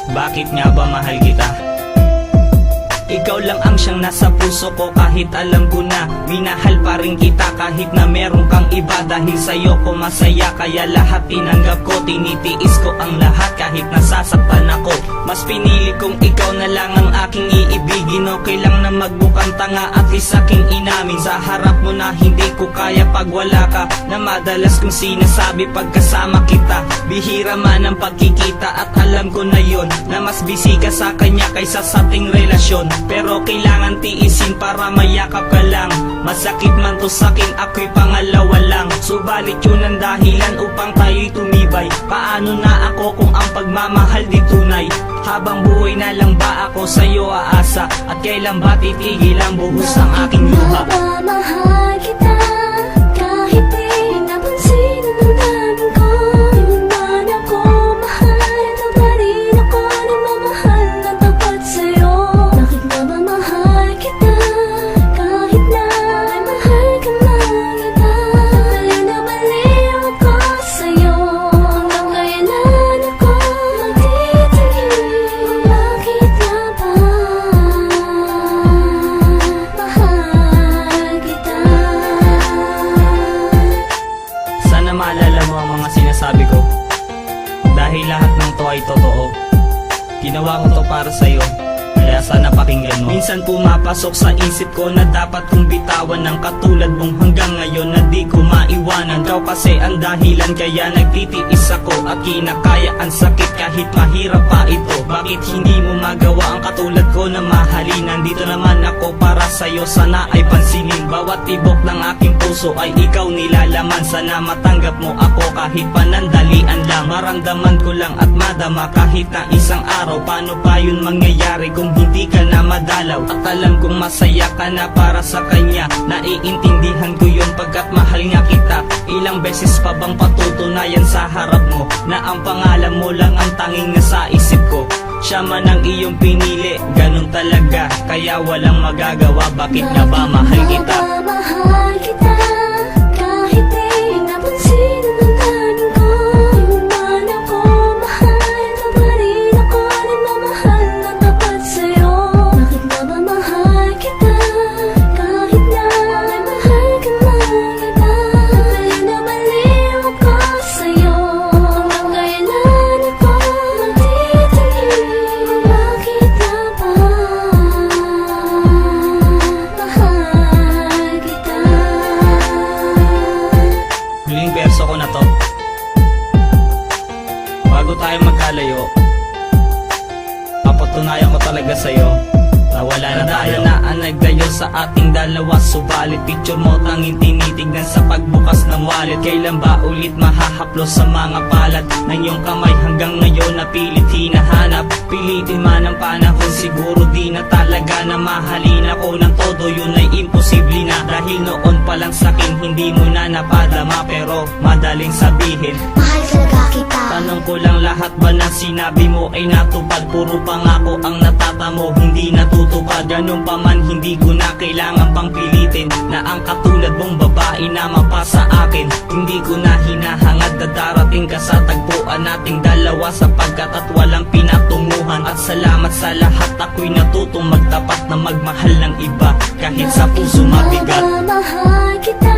Bakit nga ba mahal kita? Ikaw lang ang siyang nasa puso ko, kahit alam ko na minahal pa rin kita kahit na meron kang iba. Dahil sa'yo ko masaya, kaya lahat tinanggap ko. Tinitiis ko ang lahat kahit nasasaktan ako. Mas pinili kong ikaw na lang ang aking iibigin. Okay lang na magbukang tanga, at least aking inamin sa harap mo na hindi ko kaya pag wala ka. Na madalas kong sinasabi pagkasama kita. Bihira man ang pagkikita at alam ko na yon, na mas busy ka sa kanya kaysa sa ating relasyon. Pero kailangan tiisin para mayakap ka lang. Masakit man to sa'kin, ako'y pangalawa lang. Subalit yun ang dahilan upang tayo'y tumibay. Paano na ako kung ang pagmamahal di tunay? Habang buhay na lang ba ako sa'yo aasa? At kailan ba titigil ang buhos ang aking luha? Mahal kita, kahit di napansin ang damdamin ko. Di mo man ako mahal, ito pa rin ako nagmamahal na tapat sa'yo. Bakit mamamahal kita, kahit na ay mahal ka man iba? Kaya na baliw ako sa'yo, hanggang kailan ako magtitigil? Kung bakit nga ba mahal kita? Sana maalala mo ang mga sinasabi ko, dahil lahat ng to ay totoo. Ginawa ko to para sa'yo, kaya sana pakinggan mo. Minsan pumapasok sa isip ko na dapat kong bitawan ng katulad mong hanggang ngayon na di ko maiwanan. Ikaw kasi ang dahilan kaya nagtitiis ako at kinakaya ang sakit kahit mahirap pa ito. Bakit hindi mo magawa ang katulad ko na mahalin? Nandito naman ako para sa'yo, sana ay pansinin. Bawat tibok ng aking puso ay ikaw nilalaman. Sana matanggap mo ako kahit panandalian lang. Maramdaman ko lang at madama kahit na isang araw. Paano pa yun mangyayari kung hindi ka na madalaw? At alam kong masaya ka na para sa kanya. Naiintindihan ko yun pagkat mahal nga kita. Ilang beses pa bang patutunayan sa harap mo na ang pangalan mo lang ang tanging nasa isip ko? Siya man ang iyong pinili, ganun talaga, kaya walang magagawa. Bakit nga ba mahal kita? Mahal kita, kahit di napansin ang damdamin ko. Di mo man ako mahal, ito pa rin ako nagmamahal na tapat sa'yo. Bakit mamamahal kita, kahit na ay mahal ka man iba? Kaya na baliw ako sa'yo, hanggang kailan ako magtitigil? Kung bakit nga ba mahal kita? Huling verso ko na to. Bago tayo magkalayo, papatunayan ko talaga sa'yo na wala na tayo na ang nagdayo sa ating dalawa. Subalit picture mo tanging tinitignan sa pagbukas ng wallet. Kailan ba ulit mahahaplos sa mga palat ng iyong kamay? Hanggang ngayon napilit hinahanap. Pilitin man ang panahon, siguro di na talaga na mahalin ako ng todo. Yun ay imposible na, dahil noon pa lang sa'kin hindi mo na napadama. Pero madaling sabihin, Mahal talaga kita. tanong ko lang, lahat ba na sinabi mo ay natupad? Puro pangako ang natatamo, hindi natutupad. Ganun pa man hindi ko na kailangan pang pilitin na ang katulad mong babae na mapasa akin. Hindi ko na hinahangad na darating ka sa tagpuan nating dalawa, sapagkat at walang pinatunguhan. At salamat sa lahat, ako'y natutong magtapat na magmahal ng iba kahit sa puso mabigat. Mahal kita,